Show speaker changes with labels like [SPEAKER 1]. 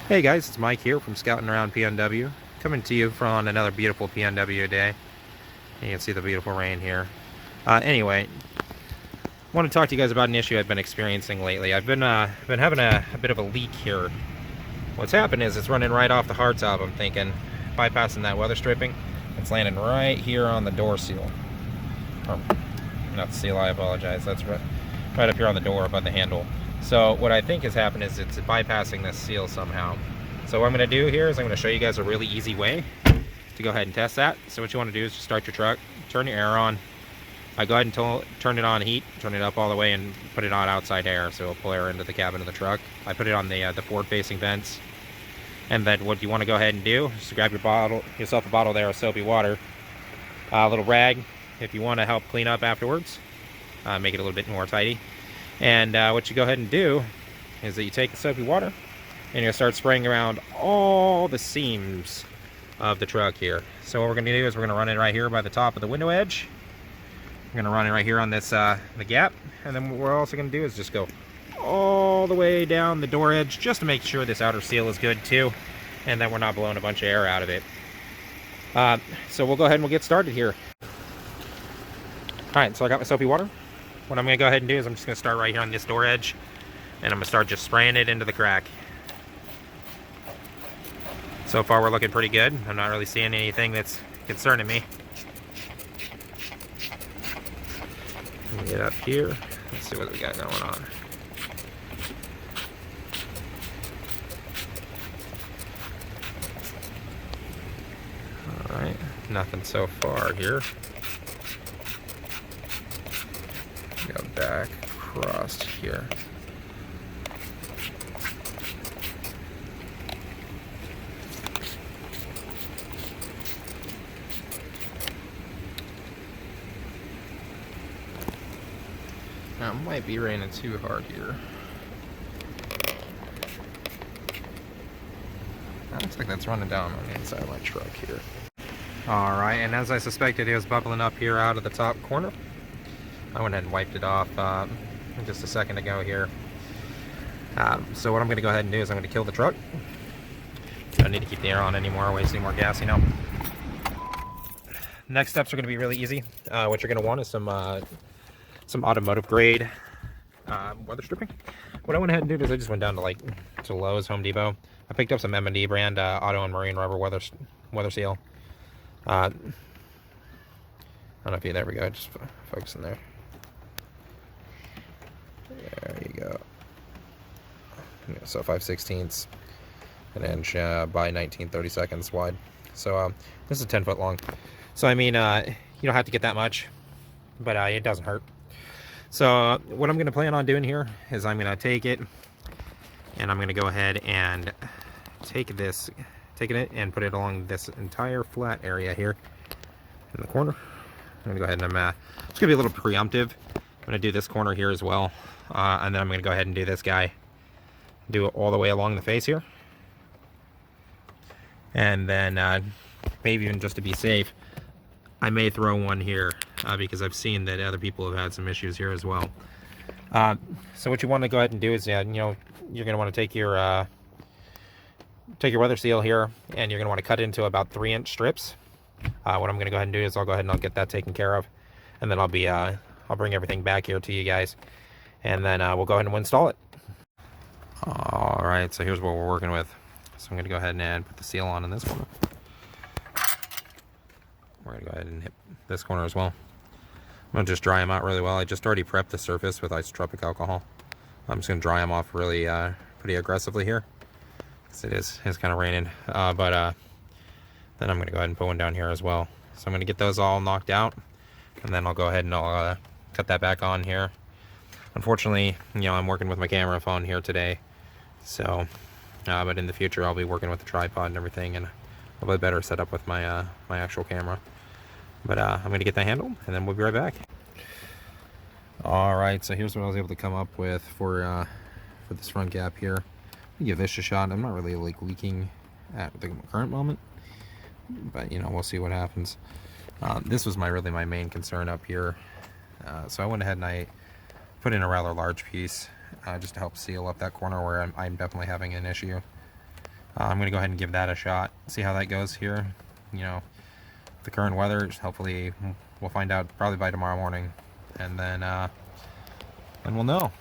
[SPEAKER 1] Hey guys, it's Mike here from Scouting Around PNW, coming to you from another beautiful PNW day. You can see the beautiful rain here. Anyway, I want to talk to you guys about an issue I've been experiencing lately. I've been having a bit of a leak here. What's happened is it's running right off the hardtop. I'm thinking, bypassing that weather stripping, it's landing right here on the door seal. Or, not the seal, I apologize. That's right up here on the door above the handle. So what I think has happened is it's bypassing this seal somehow. So what I'm going to do here is I'm going to show you guys a really easy way to go ahead and test that. So what you want to do is just start your truck, turn your air on. I go ahead and turn it on heat, turn it up all the way and put it on outside air, so it'll pull air into the cabin of the truck. I put it on the forward facing vents. And then what you want to go ahead and do is grab yourself a bottle there of soapy water, a little rag if you want to help clean up afterwards, make it a little bit more tidy. And what you go ahead and do is that you take the soapy water and you'll start spraying around all the seams of the truck here. So what we're going to do is we're going to run it right here by the top of the window edge. We're going to run it right here on this the gap, and then what we're also going to do is just go all the way down the door edge just to make sure this outer seal is good too, and that we're not blowing a bunch of air out of it. So we'll go ahead and we'll get started here. Alright, so I got my soapy water. What I'm going to go ahead and do is I'm just going to start right here on this door edge, and I'm going to start just spraying it into the crack. So far we're looking pretty good. I'm not really seeing anything that's concerning me. Let me get up here. Let's see what we got going on. Alright, nothing so far here. Go back across here. Now it might be raining too hard here. That looks like that's running down on the inside of my truck here. Alright, and as I suspected, it was bubbling up here out of the top corner. I went ahead and wiped it off just a second ago here. So what I'm going to go ahead and do is I'm going to kill the truck. Don't need to keep the air on anymore, wasting more gas, you know. Next steps are going to be really easy. What you're going to want is some automotive grade weather stripping. What I went ahead and did is I just went down to Lowe's, Home Depot. I picked up some M&D brand auto and marine rubber weather seal. I don't know if you, there we go, just focus in there. There you go. Yeah, so 5/16 an inch by 19/32 wide. So this is 10 foot long. So I mean, you don't have to get that much, but it doesn't hurt. So what I'm going to plan on doing here is I'm going to take it, and I'm going to go ahead and take it and put it along this entire flat area here in the corner. I'm going to go ahead and it's going to be a little preemptive. I'm going to do this corner here as well, and then I'm going to go ahead and do this guy, do it all the way along the face here, and then maybe even just to be safe, I may throw one here because I've seen that other people have had some issues here as well. So what you want to go ahead and do is, you know, you're going to want to take your weather seal here, and you're going to want to cut it into about 3-inch strips. What I'm going to go ahead and do is I'll go ahead and I'll get that taken care of, and then I'll bring everything back here to you guys, and then we'll go ahead and install it. All right, so here's what we're working with. So I'm going to go ahead and put the seal on in this corner. We're going to go ahead and hit this corner as well. I'm going to just dry them out really well. I just already prepped the surface with isotropic alcohol. I'm just going to dry them off really pretty aggressively here, because it's kind of raining. Then I'm going to go ahead and put one down here as well. So I'm going to get those all knocked out, and then I'll go ahead and I'll cut that back on here. Unfortunately, you know, I'm working with my camera phone here today, so but in the future I'll be working with the tripod and everything, and I'll be better set up with my my actual camera. But I'm going to get that handled, and then we'll be right back. All right, so here's what I was able to come up with for this front gap here. Let me give this a shot. I'm not really leaking at the current moment, but you know, we'll see what happens. This was really my main concern up here. So I went ahead and I put in a rather large piece just to help seal up that corner where I'm definitely having an issue. I'm going to go ahead and give that a shot, see how that goes here. You know, the current weather, hopefully we'll find out probably by tomorrow morning, and then we'll know.